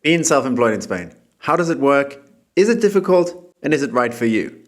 Being self-employed in Spain. How does it work? Is it difficult? And is it right for you?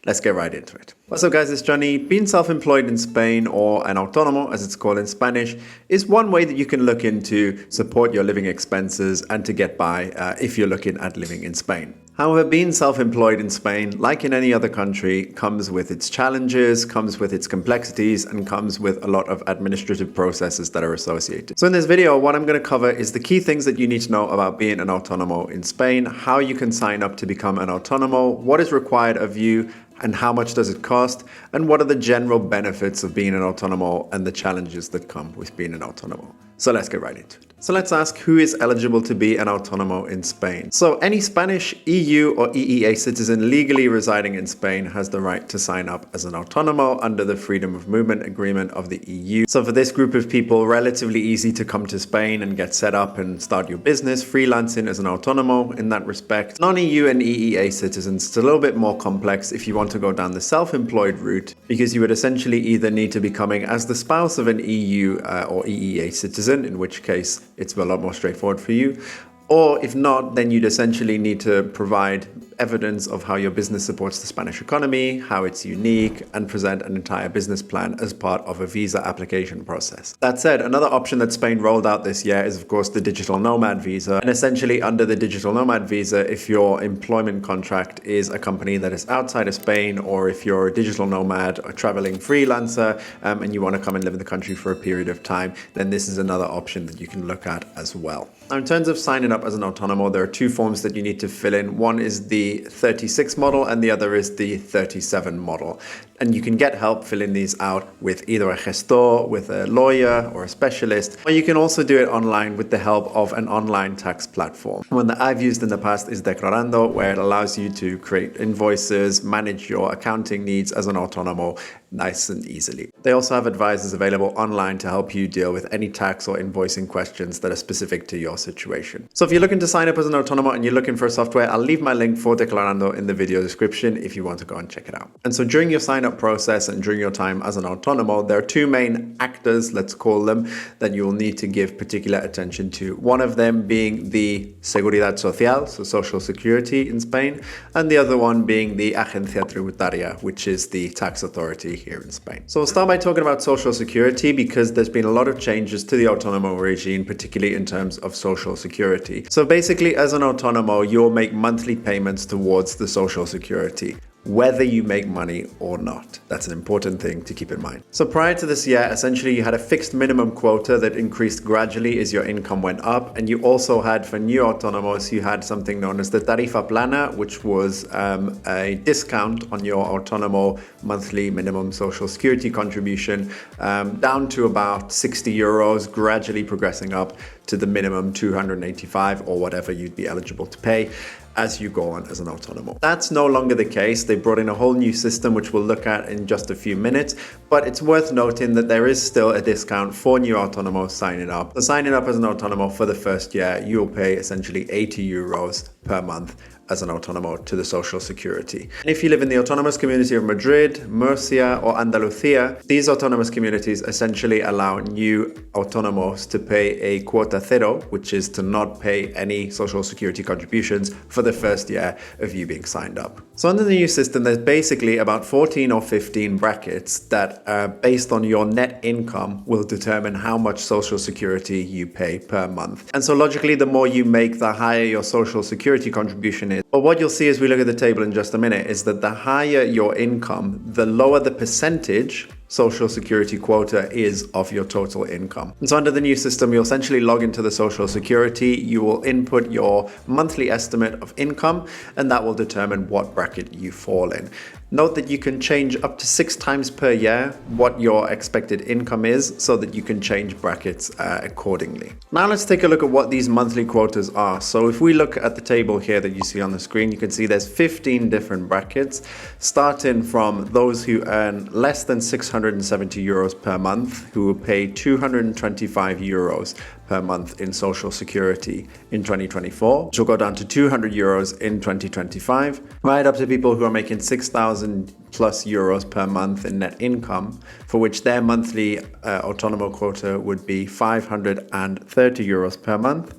Let's get right into it. What's up guys, it's Jonny. Being self-employed in Spain, or an autónomo as it's called in Spanish, is one way that you can look into support your living expenses and to get by if you're looking at living in Spain. However, being self-employed in Spain, like in any other country, comes with its challenges, comes with its complexities, and comes with a lot of administrative processes that are associated. So in this video, what I'm going to cover is the key things that you need to know about being an autónomo in Spain, how you can sign up to become an autónomo, what is required of you, and how much does it cost, and what are the general benefits of being an autónomo and the challenges that come with being an autónomo. So let's get right into it. So let's ask, who is eligible to be an autónomo in Spain? So any Spanish, EU or EEA citizen legally residing in Spain has the right to sign up as an autónomo under the Freedom of Movement Agreement of the EU. So for this group of people, relatively easy to come to Spain and get set up and start your business, freelancing as an autónomo in that respect. Non-EU and EEA citizens, it's a little bit more complex if you want to go down the self-employed route, because you would essentially either need to be coming as the spouse of an EU or EEA citizen, in which case it's a lot more straightforward for you. Or if not, then you'd essentially need to provide evidence of how your business supports the Spanish economy, how it's unique, and present an entire business plan as part of a visa application process. That said, another option that Spain rolled out this year is of course the digital nomad visa. And essentially under the digital nomad visa, if your employment contract is a company that is outside of Spain, or if you're a digital nomad or traveling freelancer and you want to come and live in the country for a period of time, then this is another option that you can look at as well. Now, in terms of signing up as an autónomo, there are two forms that you need to fill in. One is the 36 model and the other is the 37 model. And you can get help filling these out with either a gestor, with a lawyer or a specialist, or you can also do it online with the help of an online tax platform. One that I've used in the past is Declarando, where it allows you to create invoices, manage your accounting needs as an autónomo nice and easily. They also have advisors available online to help you deal with any tax or invoicing questions that are specific to your situation. So if you're looking to sign up as an autónomo and you're looking for software, I'll leave my link for Declarando in the video description if you want to go and check it out. And so during your sign up process and during your time as an autónomo, there are two main actors, let's call them, that you will need to give particular attention to. One of them being the Seguridad Social, so Social Security in Spain, and the other one being the Agencia Tributaria, which is the tax authority here in Spain. So we'll start by talking about Social Security because there's been a lot of changes to the autónomo regime, particularly in terms of Social Security. So basically, as an autónomo, you'll make monthly payments towards the Social Security, whether you make money or not. That's an important thing to keep in mind. So prior to this year, essentially you had a fixed minimum quota that increased gradually as your income went up. And you also had, for new autónomos, you had something known as the tarifa plana, which was a discount on your autónomo monthly minimum social security contribution, down to about 60 euros, gradually progressing up to the minimum 285 or whatever you'd be eligible to pay as you go on as an autónomo. That's no longer the case. They brought in a whole new system, which we'll look at in just a few minutes, but it's worth noting that there is still a discount for new autónomos signing up. So signing up as an autónomo for the first year, you will pay essentially 80 euros per month as an autónomo to the Social Security. And if you live in the autonomous community of Madrid, Murcia, or Andalusia, these autonomous communities essentially allow new autónomos to pay a quota cero, which is to not pay any Social Security contributions for the first year of you being signed up. So under the new system, there's basically about 14 or 15 brackets that, based on your net income, will determine how much Social Security you pay per month. And so logically, the more you make, the higher your Social Security contribution is. But what you'll see as we look at the table in just a minute is that the higher your income, the lower the percentage Social Security quota is of your total income. And so under the new system, you'll essentially log into the Social Security, you will input your monthly estimate of income, and that will determine what bracket you fall in. Note that you can change up to 6 times per year what your expected income is so that you can change brackets accordingly. Now let's take a look at what these monthly quotas are. So if we look at the table here that you see on the screen, you can see there's 15 different brackets, starting from those who earn less than 670 euros per month, who will pay 225 euros per month in Social Security in 2024, which will go down to 200 euros in 2025, right up to people who are making 6,000 plus euros per month in net income, for which their monthly autonomo quota would be 530 euros per month,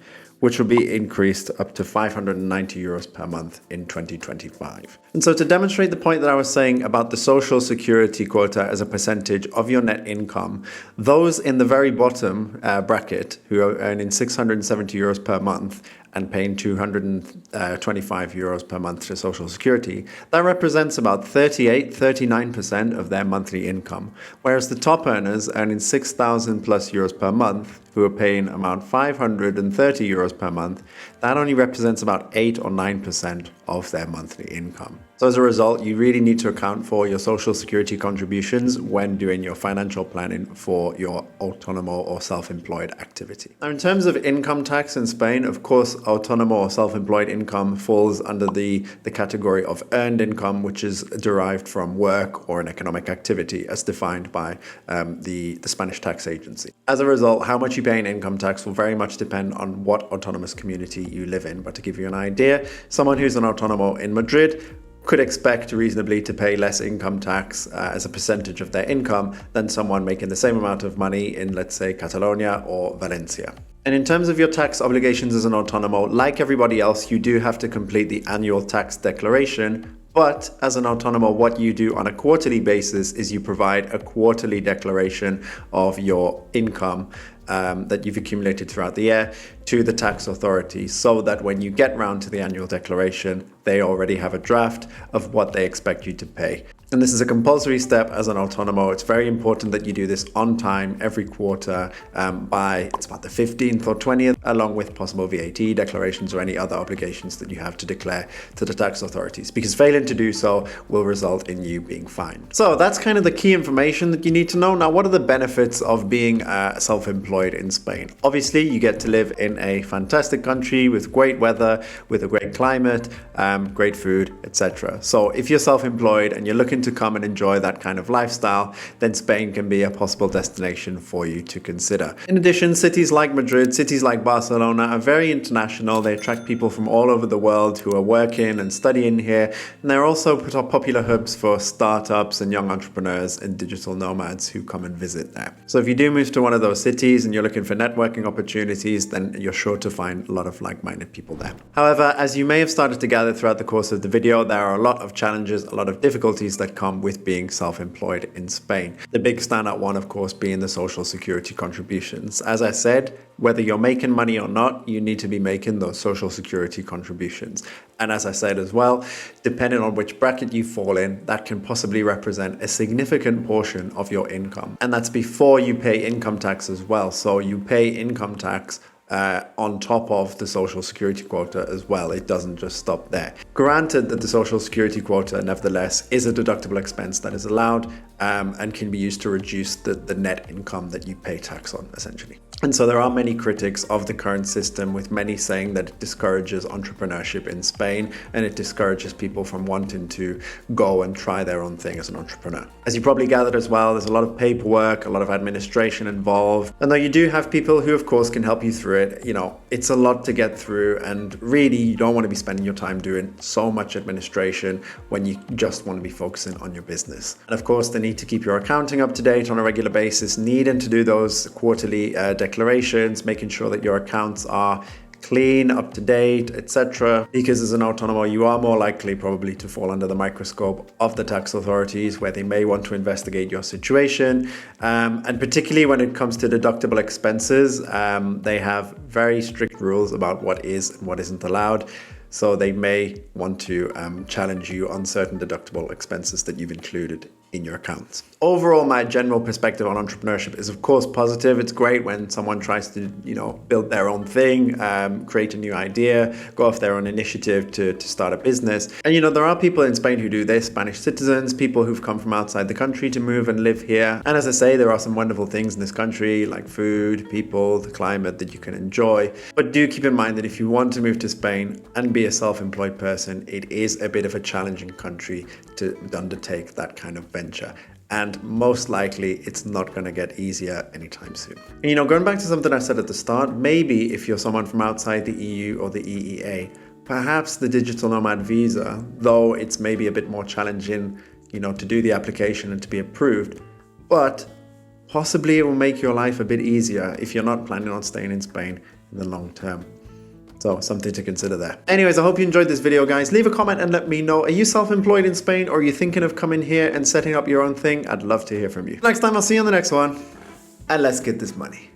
which will be increased up to 590 euros per month in 2025. And so to demonstrate the point that I was saying about the social security quota as a percentage of your net income, those in the very bottom bracket who are earning 670 euros per month and paying 225 euros per month to Social Security, that represents about 39% of their monthly income. Whereas the top earners earning 6,000 plus euros per month, who are paying around 530 euros per month, that only represents about 8 or 9% of their monthly income. So as a result, you really need to account for your social security contributions when doing your financial planning for your autonomo or self-employed activity. Now, in terms of income tax in Spain, of course, autonomo or self-employed income falls under the category of earned income, which is derived from work or an economic activity as defined by the Spanish tax agency. As a result, how much you pay in income tax will very much depend on what autonomous community you live in. But to give you an idea, someone who's an autonomo in Madrid could expect reasonably to pay less income tax as a percentage of their income than someone making the same amount of money in, let's say, Catalonia or Valencia. And in terms of your tax obligations as an autonomo, like everybody else, you do have to complete the annual tax declaration. But as an autonomo, what you do on a quarterly basis is you provide a quarterly declaration of your income that you've accumulated throughout the year to the tax authorities, so that when you get round to the annual declaration, they already have a draft of what they expect you to pay. And this is a compulsory step as an autonomo. It's very important that you do this on time every quarter by it's about the 15th or 20th, along with possible VAT declarations or any other obligations that you have to declare to the tax authorities, because failing to do so will result in you being fined. So that's kind of the key information that you need to know. Now, what are the benefits of being self-employed in Spain? Obviously, you get to live in a fantastic country with great weather, with a great climate, great food, etc. So if you're self-employed and you're looking to come and enjoy that kind of lifestyle, then Spain can be a possible destination for you to consider. In addition, cities like Madrid, cities like Barcelona are very international. They attract people from all over the world who are working and studying here. And they're also popular hubs for startups and young entrepreneurs and digital nomads who come and visit there. So if you do move to one of those cities and you're looking for networking opportunities, then you're sure to find a lot of like-minded people there. However, as you may have started to gather throughout the course of the video, there are a lot of challenges, a lot of difficulties that come with being self-employed in Spain. The big standout one, of course, being the social security contributions. As I said, whether you're making money or not, you need to be making those social security contributions. And as I said as well, depending on which bracket you fall in, that can possibly represent a significant portion of your income. And that's before you pay income tax as well. So you pay income tax on top of the social security quota as well. It doesn't just stop there. Granted that the social security quota nevertheless is a deductible expense that is allowed and can be used to reduce the net income that you pay tax on, essentially. And so there are many critics of the current system, with many saying that it discourages entrepreneurship in Spain and it discourages people from wanting to go and try their own thing as an entrepreneur. As you probably gathered as well, there's a lot of paperwork, a lot of administration involved. And though you do have people who, of course, can help you through it, you know, it's a lot to get through, and really you don't want to be spending your time doing so much administration when you just want to be focusing on your business. And of course, the need to keep your accounting up to date on a regular basis, needing to do those quarterly declarations, making sure that your accounts are clean, up to date, etc. Because as an autonomo, you are more likely probably to fall under the microscope of the tax authorities, where they may want to investigate your situation. And particularly when it comes to deductible expenses, they have very strict rules about what is and what isn't allowed. So they may want to challenge you on certain deductible expenses that you've included in your accounts. Overall, my general perspective on entrepreneurship is, of course, positive. It's great when someone tries to, build their own thing, create a new idea, go off their own initiative to start a business. And, there are people in Spain who do this, Spanish citizens, people who've come from outside the country to move and live here. And as I say, there are some wonderful things in this country, like food, people, the climate that you can enjoy. But do keep in mind that if you want to move to Spain and be a self-employed person, it is a bit of a challenging country to undertake that kind of venture. And most likely it's not going to get easier anytime soon. And, going back to something I said at the start, maybe if you're someone from outside the EU or the EEA, perhaps the digital nomad visa, though it's maybe a bit more challenging, to do the application and to be approved, but possibly it will make your life a bit easier if you're not planning on staying in Spain in the long term. So something to consider there. Anyways, I hope you enjoyed this video, guys. Leave a comment and let me know. Are you self-employed in Spain, or are you thinking of coming here and setting up your own thing? I'd love to hear from you. Next time, I'll see you on the next one. And let's get this money.